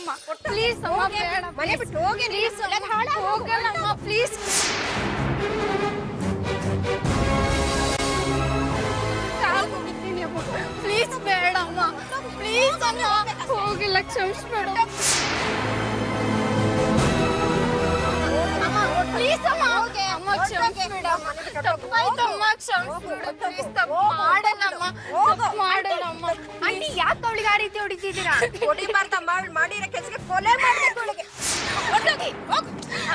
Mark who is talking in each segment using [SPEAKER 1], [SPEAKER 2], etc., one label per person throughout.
[SPEAKER 1] ಅಮ್ಮ ಪ್ಲೀಸ್ ಅಮ್ಮ ಬೇಡ
[SPEAKER 2] ಮನೆ ಬಿಟ್ಟು ಹೋಗಿ
[SPEAKER 1] ಹೋಗಲ್ಲಮ್ಮ ಪ್ಲೀಸ್ ಪ್ಲೀಸ್ ಬೇಡಮ್ಮ ಪ್ಲೀಸ್ ಅಮ್ಮ ಹೋಗಿಲ್ಲ ಕ್ಷಮಿಸ್ಬೇಡ ಪ್ಲೀಸ್ ಅಮ್ಮ ಅಮ್ಮ ಕ್ಷಮಿಸ್ಬೇಡ ತಪ್ಪಾಯ್ತಮ್ಮ ಕ್ಷಮಿಸ್ಬೇಡ ಪ್ಲೀಸ್ ತಪ್ಪು ಮಾಡಲ್ಲಮ್ಮ ಮಾಡಲ್ಲಮ್ಮ
[SPEAKER 2] ಆಂಟಿ ಯಾಕೆ ಅವಳಿಗೆ ಆ ರೀತಿ ಹೊಡಿತಿದ್ದೀರಾ ಹೊಡಿಬಾರ್ದಮ್ಮ ಅವಳು ಮಾಡಿರೋ ಕೆಲಸಕ್ಕೆ ಕೊಲೆ ಮಾಡ್ಬೇಕು ಅವಳಿಗೆ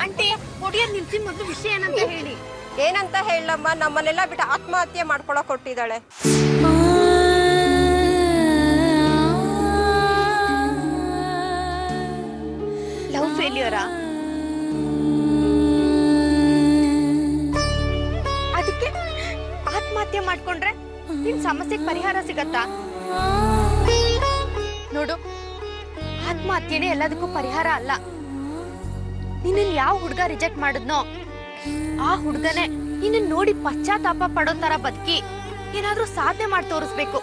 [SPEAKER 2] ಆಂಟಿ ಹೊಡಿಯೋದು ನಿಲ್ಸಿ ಮೊದಲು ವಿಷಯ ಏನಂತ ಹೇಳಿ ಏನಂತ ಹೇಳಮ್ಮ ನಮ್ಮನ್ನೆಲ್ಲ ಬಿಟ್ಟು ಆತ್ಮಹತ್ಯೆ ಮಾಡ್ಕೊಳಕ್ ಕೊಟ್ಟಿದ್ದಾಳೆ ಲವ್ ಫೇಲ್ಯೂರಾ ಅದಕ್ಕೆ ಆತ್ಮಹತ್ಯೆ ಮಾಡ್ಕೊಂಡ್ರೆ ನಿನ್ ಸಮಸ್ಯೆಗೆ ಪರಿಹಾರ ಸಿಗತ್ತಾ ನೋಡು ಆತ್ಮಹತ್ಯೆನೇ ಎಲ್ಲದಕ್ಕೂ ಪರಿಹಾರ ಅಲ್ಲ ನಿನ್ನ ಯಾವ ಹುಡುಗ ರಿಜೆಕ್ಟ್ ಮಾಡಿದ್ನೋ ಆ ಹುಡುಗನೇ ನಿನ್ನ ನೋಡಿ ಪಶ್ಚಾತ್ತಾಪ ಪಡೋ ತರ ಬದುಕಿ ಏನಾದ್ರೂ ಸಾಧನೆ ಮಾಡಿ ತೋರಿಸ್ಬೇಕು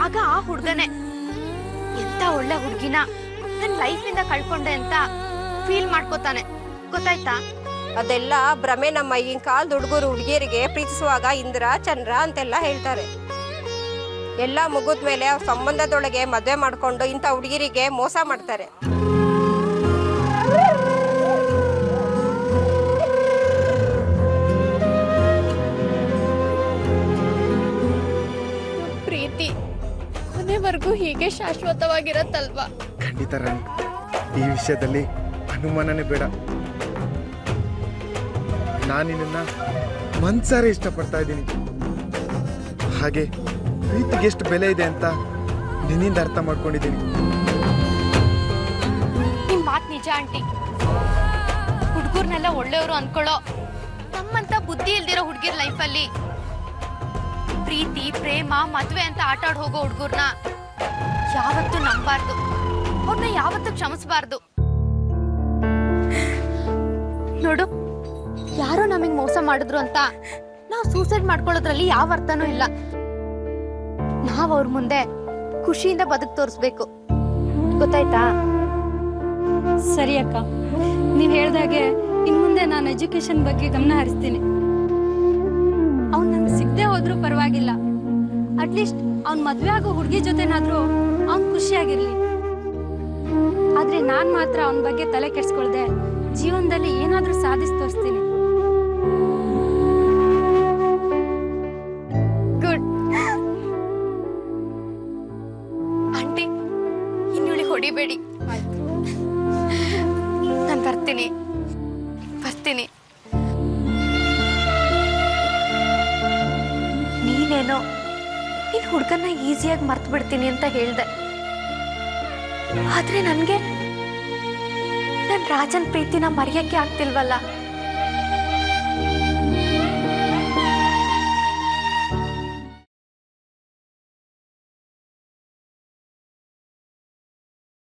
[SPEAKER 2] ಆಗ ಆ ಹುಡುಗನೇ ಎಂತ ಒಳ್ಳೆ ಹುಡುಗಿನ ನನ್ ಲೈಫ್ ಇಂದ ಕಳ್ಕೊಂಡೆ ಅಂತ ಫೀಲ್ ಮಾಡ್ಕೋತಾನೆ ಗೊತ್ತಾಯ್ತಾ ಅದೆಲ್ಲ ಭ್ರಮೆ ನಮ್ಮ ಈಗಿನ ಕಾಲದ ಹುಡುಗರು ಹುಡುಗಿಯರಿಗೆ ಪ್ರೀತಿಸುವಾಗ ಇಂದ್ರ ಚಂದ್ರ ಅಂತೆಲ್ಲ ಹೇಳ್ತಾರೆ ಎಲ್ಲ ಮುಗಿದ್ಮೇಲೆ ಅವ್ರ ಸಂಬಂಧದೊಳಗೆ ಮದ್ವೆ ಮಾಡ್ಕೊಂಡು ಇಂಥ ಹುಡುಗಿರಿಗೆ ಮೋಸ ಮಾಡ್ತಾರೆ
[SPEAKER 1] ಪ್ರೀತಿ ಕೊನೆವರೆಗೂ ಹೀಗೆ ಶಾಶ್ವತವಾಗಿರತ್ತಲ್ವಾ
[SPEAKER 3] ಖಂಡಿತ ರಾಣಿ ಈ ವಿಷಯದಲ್ಲಿ ಅನುಮಾನನೇ ಬೇಡ ನಾನು ನಿನ್ನ ಮನ್ಸಾರೆ ಇಷ್ಟಪಡ್ತಾ ಇದ್ದೀನಿ ಹಾಗೆ ಪ್ರೀತಿಗೆ ಎಷ್ಟು ಬೆಲೆ ಇದೆ ಅಂತ ನಿನ್ನಿಂದ ಅರ್ಥ ಮಾಡ್ಕೊಂಡಿದ್ದೀನಿ
[SPEAKER 1] ನಿಮ್ ಮಾತ್ ನಿಜ ಆಂಟಿ ಹುಡುಗರ್ನೆಲ್ಲ ಒಳ್ಳೆಯವರು ಅನ್ಕೊಳ್ಳೋ ನಮ್ಮಂತ ಬುದ್ಧಿ ಇಲ್ದಿರೋ ಹುಡುಗಿರ್ ಲೈಫಲ್ಲಿ ಪ್ರೀತಿ ಪ್ರೇಮ ಮದ್ವೆ ಅಂತ ಆಟ ಆಡ್ ಹೋಗೋ ಹುಡುಗರ್ನ ಯಾವತ್ತೂ ನಂಬಾರ್ದು ಅವ್ರನ್ನ ಯಾವತ್ತೂ ಕ್ಷಮಿಸಬಾರ್ದು ನೋಡು ಯಾರೋ ನಮಗ್ ಮೋಸ ಮಾಡಿದ್ರು ಅಂತ ನಾವು ಸೂಸೈಡ್ ಮಾಡ್ಕೊಳ್ಳೋದ್ರಲ್ಲಿ ಯಾವ ಅರ್ಥನೂ ಇಲ್ಲ ನಾವ್ ಅವ್ರ ಮುಂದೆ ಖುಷಿಯಿಂದ ಬದುಕ್ ತೋರಿಸ್ಬೇಕು ಗೊತ್ತಾಯ್ತಾ
[SPEAKER 4] ಸರಿ ಅಕ್ಕ ನೀವ್ ಹೇಳ್ದಾಗೆ ಇನ್ ಮುಂದೆ ನಾನು ಎಜುಕೇಶನ್ ಬಗ್ಗೆ ಗಮನ ಹರಿಸ್ತೀನಿ ಅವ್ನ್ ನಂಗೆ ಸಿಗದೆ ಹೋದ್ರೂ ಪರವಾಗಿಲ್ಲ ಅಟ್ಲೀಸ್ಟ್ ಅವ್ನ್ ಮದ್ವೆ ಆಗೋ ಹುಡುಗಿ ಜೊತೆನಾದ್ರೂ ಅವ್ನ್ ಖುಷಿಯಾಗಿರ್ಲಿ ಆದ್ರೆ ನಾನ್ ಮಾತ್ರ ಅವನ ಬಗ್ಗೆ ತಲೆ ಕೆಡ್ಸ್ಕೊಳ್ದೆ ಜೀವನದಲ್ಲಿ ಏನಾದ್ರೂ ಸಾಧಿಸಿ ತೋರಿಸ್ತೀನಿ
[SPEAKER 1] ಗುಡ್ ಆಂಟಿ ಇನ್ನುಳಿ ಹೊಡಿಬೇಡಿ ನಾನು ಬರ್ತೀನಿ ನೀನೇನೋ ನೀನ್ ಹುಡ್ಗನ್ನ ಈಸಿಯಾಗಿ ಮರ್ತು ಬಿಡ್ತೀನಿ ಅಂತ ಹೇಳ್ದೆ ಆದ್ರೆ ನನ್ಗೆ ನನ್ ರಾಜನ್ ಪ್ರೀತಿನ ಮರೆಯಕ್ಕೆ ಆಗ್ತಿಲ್ವಲ್ಲ